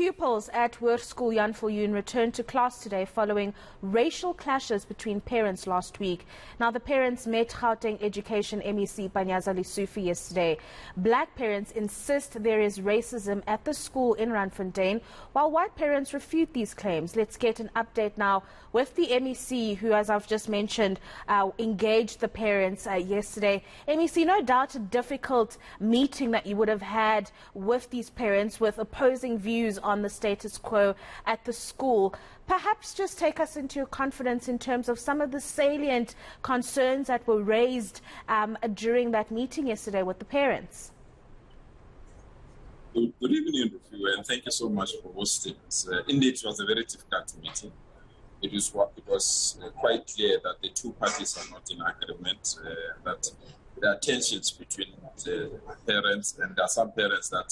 Pupils at Hoërskool Jan Viljoen returned to class today following racial clashes between parents last week. Now, the parents met Gauteng Education MEC Panyaza Lesufi yesterday. Black parents insist there is racism at the school in Randfontein, while white parents refute these claims. Let's get an update now with the MEC, who, as I've just mentioned, engaged the parents yesterday. MEC, no doubt a difficult meeting that you would have had with these parents with opposing views on the status quo at the school. Perhaps just take us into your confidence in terms of some of the salient concerns that were raised during that meeting yesterday with the parents. Good evening, Rufio, and thank you so much for hosting us. Indeed, it was a very difficult meeting. It was quite clear that the two parties are not in agreement, that there are tensions between the parents, and there are some parents that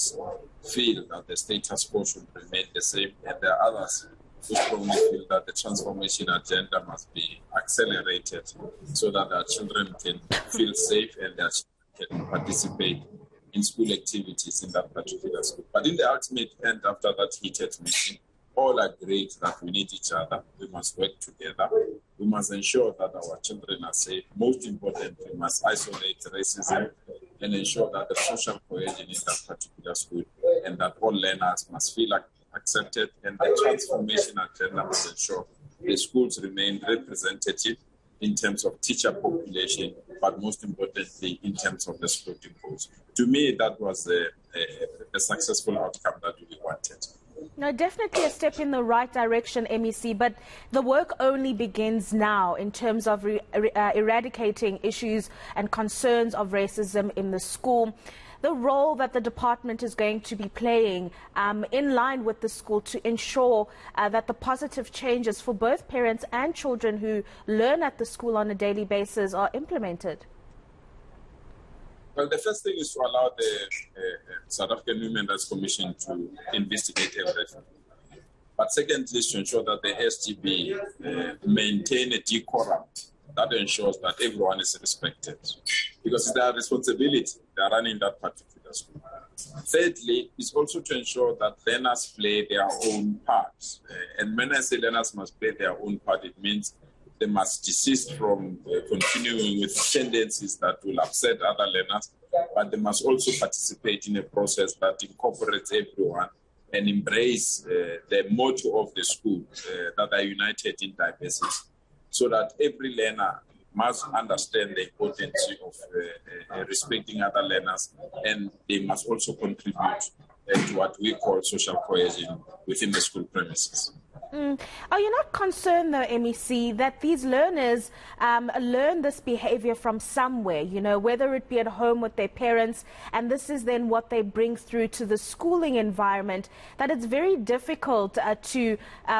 feel that the status quo should remain the same, and there are others who strongly feel that the transformation agenda must be accelerated so that our children can feel safe and their children can participate in school activities in that particular school. But in the ultimate end, after that heated meeting, all agreed that we need each other, we must work together, we must ensure that our children are safe. Most importantly, we must isolate racism and ensure that the social cohesion in that particular school and that all learners must feel accepted, and the transformation agenda must ensure the schools remain representative in terms of teacher population, but most importantly in terms of the supporting codes. To me, that was a successful outcome that we wanted. No, definitely a step in the right direction, MEC, but the work only begins now in terms of eradicating issues and concerns of racism in the school. The role that the department is going to be playing in line with the school to ensure that the positive changes for both parents and children who learn at the school on a daily basis are implemented. Well, the first thing is to allow the South African Human Rights Commission to investigate everything. But secondly, is to ensure that the SGB maintain a decorum that ensures that everyone is respected, because it's their responsibility. They are running that particular school. Thirdly, is also to ensure that learners play their own part. And when I say learners must play their own part, it means they must desist from continuing with tendencies that will upset other learners, but they must also participate in a process that incorporates everyone and embrace the motto of the school, that are united in diversity, so that every learner must understand the importance of respecting other learners, and they must also contribute to what we call social cohesion within the school premises. Are you not concerned, though, MEC, that these learners learn this behavior from somewhere, whether it be at home with their parents, and this is then what they bring through to the schooling environment, that it's very difficult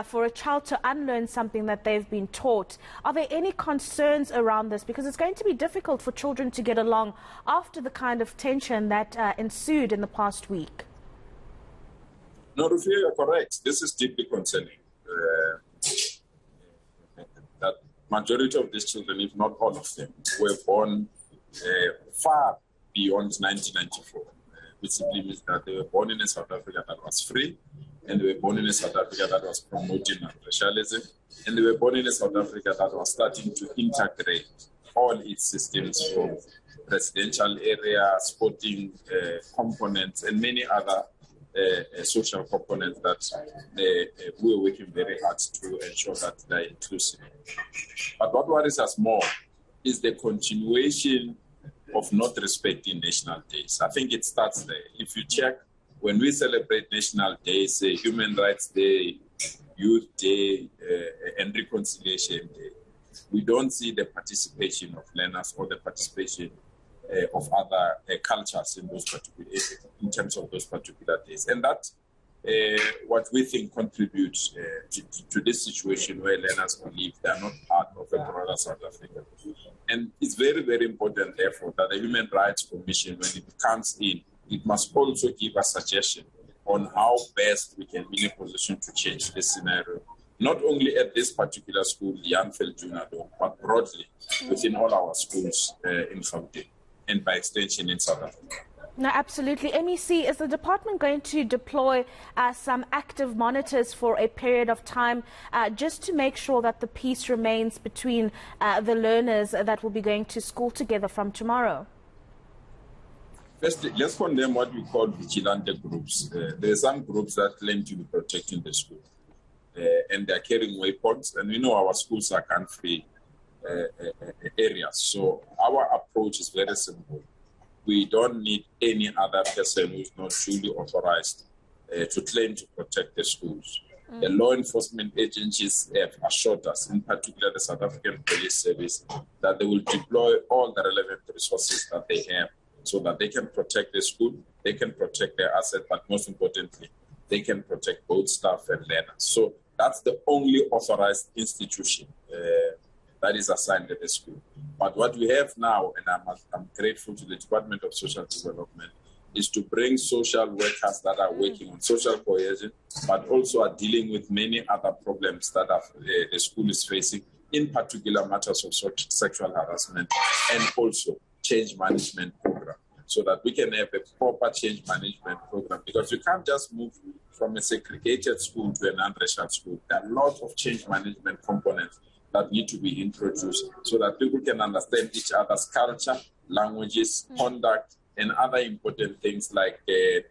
for a child to unlearn something that they've been taught? Are there any concerns around this? Because it's going to be difficult for children to get along after the kind of tension that ensued in the past week. No, Rufio, you're correct. This is deeply concerning. That majority of these children, if not all of them, were born far beyond 1994, which simply means that they were born in a South Africa that was free, and they were born in a South Africa that was promoting racialism, and they were born in a South Africa that was starting to integrate all its systems from residential area, sporting components, and many other social components that we are working very hard to ensure that they're inclusive. But what worries us more is the continuation of not respecting national days. I think it starts there. If you check, when we celebrate national days, Human Rights Day, Youth Day, and Reconciliation Day, we don't see the participation of learners or the participation of other cultures in those particular, in terms of those particular days. And that what we think contributes to this situation where learners believe they are not part of a broader South Africa. And it's very, very important, therefore, that the Human Rights Commission, when it comes in, it must also give a suggestion on how best we can be in a position to change this scenario. Not only at this particular school, Jan Viljoen, but broadly within all our schools in Gauteng, and by extension in South Africa. No, absolutely. MEC, is the department going to deploy some active monitors for a period of time just to make sure that the peace remains between the learners that will be going to school together from tomorrow? Firstly, let's condemn what we call vigilante groups. There are some groups that claim to be protecting the school, and they're carrying weapons, and we know our schools are gun-free areas. So our approach is very simple. We don't need any other person who is not duly authorized to claim to protect the schools. The law enforcement agencies have assured us, in particular the South African Police Service, that they will deploy all the relevant resources that they have so that they can protect the school, they can protect their asset, but most importantly, they can protect both staff and learners. So that's the only authorized institution that is assigned at the school. But what we have now, and I'm grateful to the Department of Social Development, is to bring social workers that are working on social cohesion, but also are dealing with many other problems that the school is facing, in particular matters of sexual harassment and also change management program, so that we can have a proper change management program. Because you can't just move from a segregated school to an unracial school. There are a lot of change management components that need to be introduced so that people can understand each other's culture, languages, conduct, and other important things like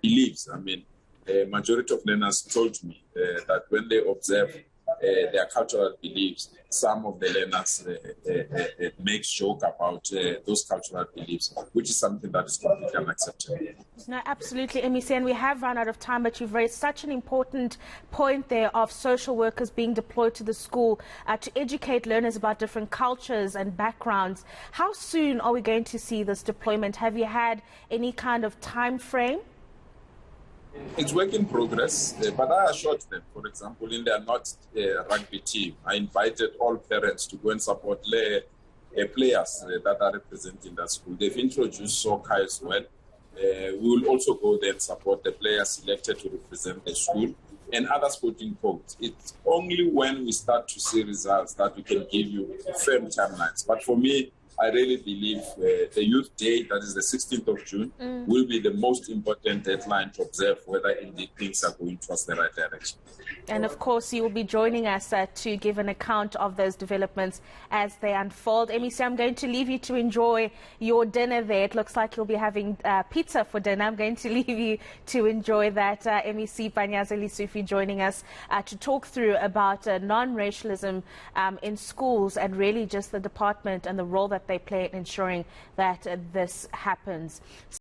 beliefs. I mean, the majority of learners told me that when they observe their cultural beliefs, some of the learners make joke about those cultural beliefs, which is something that is completely unacceptable. No, absolutely, MEC, and we have run out of time, but you've raised such an important point there of social workers being deployed to the school to educate learners about different cultures and backgrounds. How soon are we going to see this deployment? Have you had any kind of time frame? It's work in progress, but I assured them, for example, in their not rugby team, I invited all parents to go and support players that are representing that school. They've introduced soccer as well. We will also go there and support the players selected to represent the school and other sporting codes. It's only when we start to see results that we can give you firm timelines. But for me, I really believe the Youth Day, that is the 16th of June, will be the most important deadline to observe whether indeed things are going towards the right direction. And of course, you will be joining us to give an account of those developments as they unfold. MEC, I'm going to leave you to enjoy your dinner there. It looks like you'll be having pizza for dinner. I'm going to leave you to enjoy that. MEC Panyaza Lesufi joining us to talk through about non-racialism in schools and really just the department and the role that they play in ensuring that this happens.